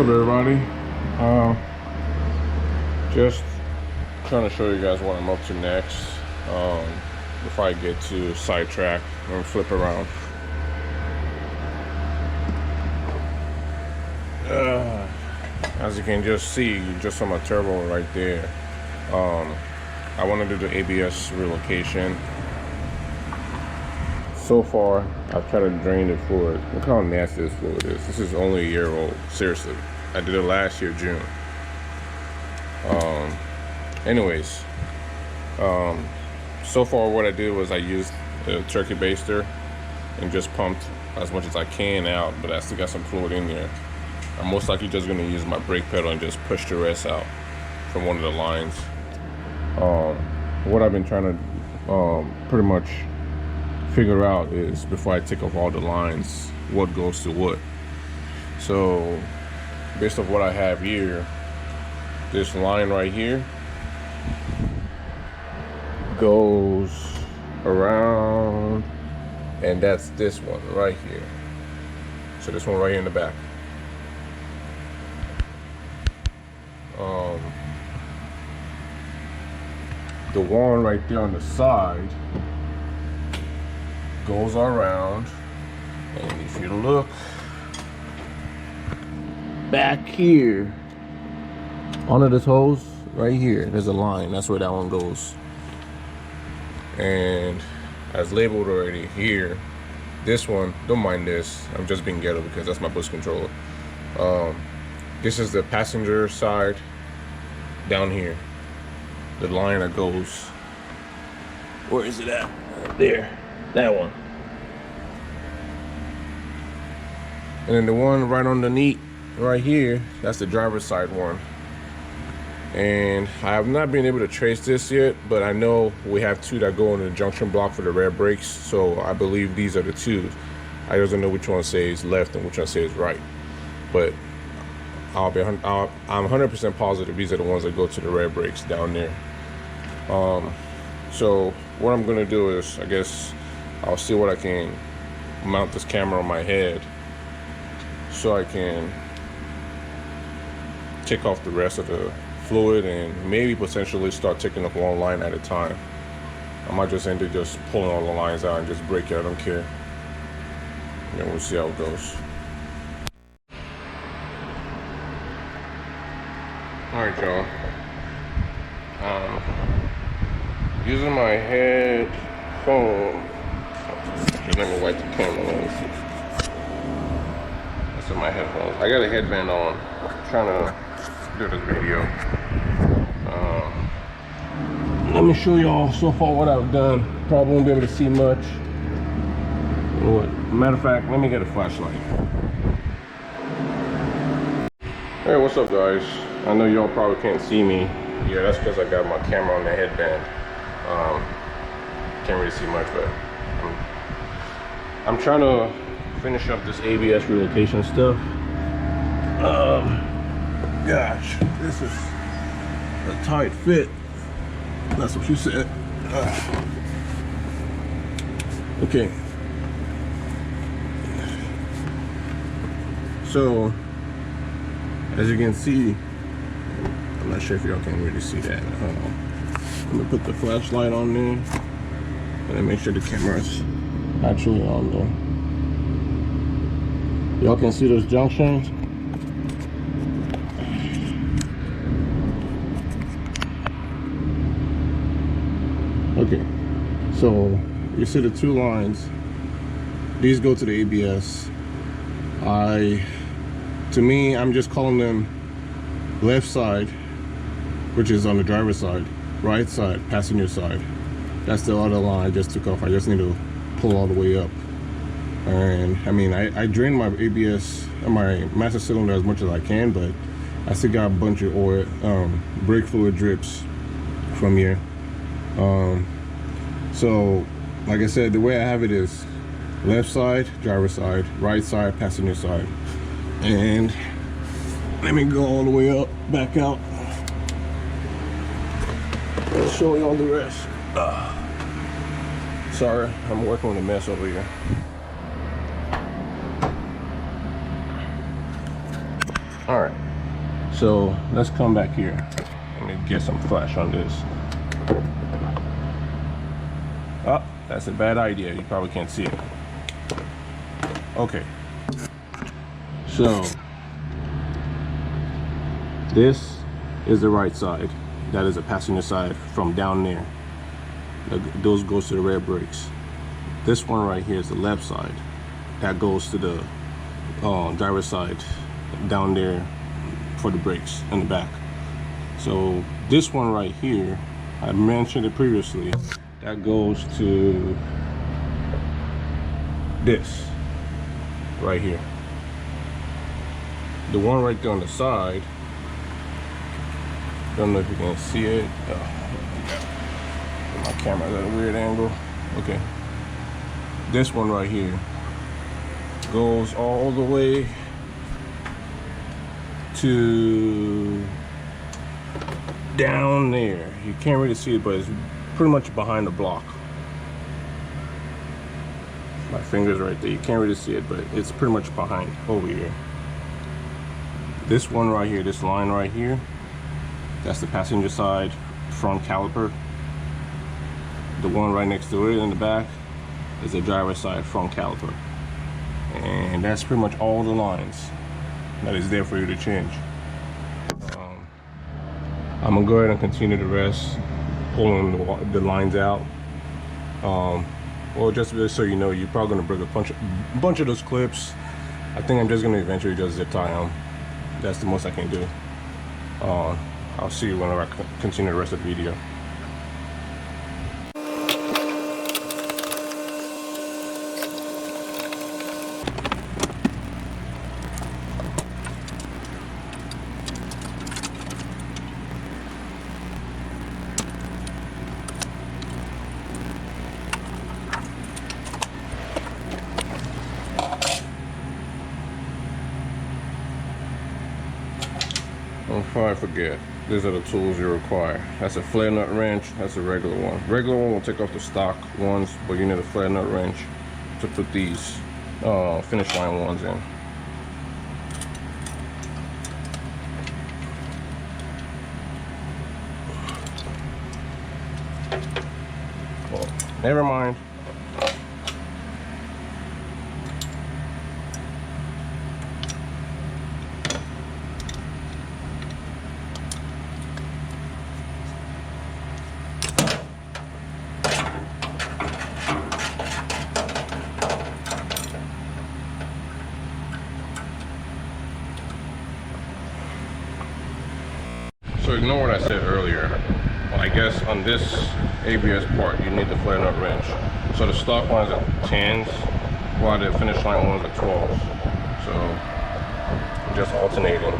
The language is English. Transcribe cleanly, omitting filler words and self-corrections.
up, everybody? Just trying to show you guys what I'm up to next. Before I get to sidetrack and flip around. As you can just see, just on my turbo right there. I want to do the ABS relocation. So far, I've tried to drain the fluid. Look how nasty this fluid is. This is only a year old. Seriously, I did it last year, June. Anyways, so far what I did was I used a turkey baster and just pumped as much as I can out, but I still got some fluid in there. I'm most likely just going to use my brake pedal and just push the rest out from one of the lines. What I've been trying to pretty much figure out is, before I take off all the lines, what goes to what. So based on what I have here, this line right here goes around, and that's this one right here. So this one right here in the back. The one right there on the side goes around, and if you look back here, under this hose right here, there's a line. That's where that one goes. And as labeled already here, this one, don't mind this, I'm just being ghetto because that's my bus controller. This is the passenger side down here. The line that goes, where is it at? Right there, that one. And then the one right underneath right here, that's the driver's side one. And I have not been able to trace this yet, but I know we have two that go in the junction block for the rear brakes, so I believe these are the two. I just don't know which one says left and which one says right, but I'm 100% positive these are the ones that go to the rear brakes down there. So what I'm gonna do is, I guess I'll see what I can mount this camera on my head so I can take off the rest of the fluid and maybe potentially start taking off one line at a time. I might just end up just pulling all the lines out and just break it. I don't care. And then we'll see how it goes. Alright, y'all. Using my headphone. Let me wipe the camera off. That's in my headphones. I got a headband on. I'm trying to do this video. Let me show y'all so far what I've done. Probably won't be able to see much. Matter of fact, let me get a flashlight. Hey, what's up, guys? I know y'all probably can't see me. Yeah, that's because I got my camera on the headband. Can't really see much, but I'm trying to finish up this ABS relocation stuff. Gosh, this is a tight fit. That's what you said. Okay. So, as you can see, I'm not sure if y'all can really see that. I'm gonna put the flashlight on there and then make sure the camera's actually on there. Y'all can see those junctions. Okay, so you see the two lines. These go to the ABS. To me, I'm just calling them left side, which is on the driver's side, right side, passenger side. That's the other line I just took off. I just need to pull all the way up. And I mean, I drained my ABS, my master cylinder as much as I can, but I still got a bunch of oil, brake fluid drips from here. So like I said, the way I have it is left side, driver's side, right side, passenger side. And let me go all the way up, back out. I'll show you all the rest. Sorry, I'm working with a mess over here. All right, so let's come back here. Let me get some flash on this. Oh, that's a bad idea. You probably can't see it. Okay, so this is the right side. That is the passenger side from down there. Those goes to the rear brakes. This one right here is the left side. That goes to the driver's side down there for the brakes in the back. So this one right here, I mentioned it previously, that goes to this right here. The one right there on the side, don't know if you can see it. My camera's at a weird angle. Okay, this one right here goes all the way to down there. You can't really see it, but it's pretty much behind the block. My finger's right there. You can't really see it, but it's pretty much behind over here. This one right here, this line right here, that's the passenger side front caliper. The one right next to it in the back is the driver's side front caliper. And that's pretty much all the lines that is there for you to change. I'm gonna go ahead and continue the rest, pulling the lines out. Well, just so you know, you're probably gonna break a bunch of those clips. I think I'm just gonna eventually just zip tie them. That's the most I can do. I'll see you whenever I continue the rest of the video. Before I forget, these are the tools you require. That's a flare nut wrench, that's a regular one. Regular one will take off the stock ones, but you need a flare nut wrench to put these finish line ones in. Well, never mind. So ignore what I said earlier. Well, I guess on this ABS part, you need the flare nut wrench. So the stock ones are 10s, while the finish line ones are 12s. So just alternating.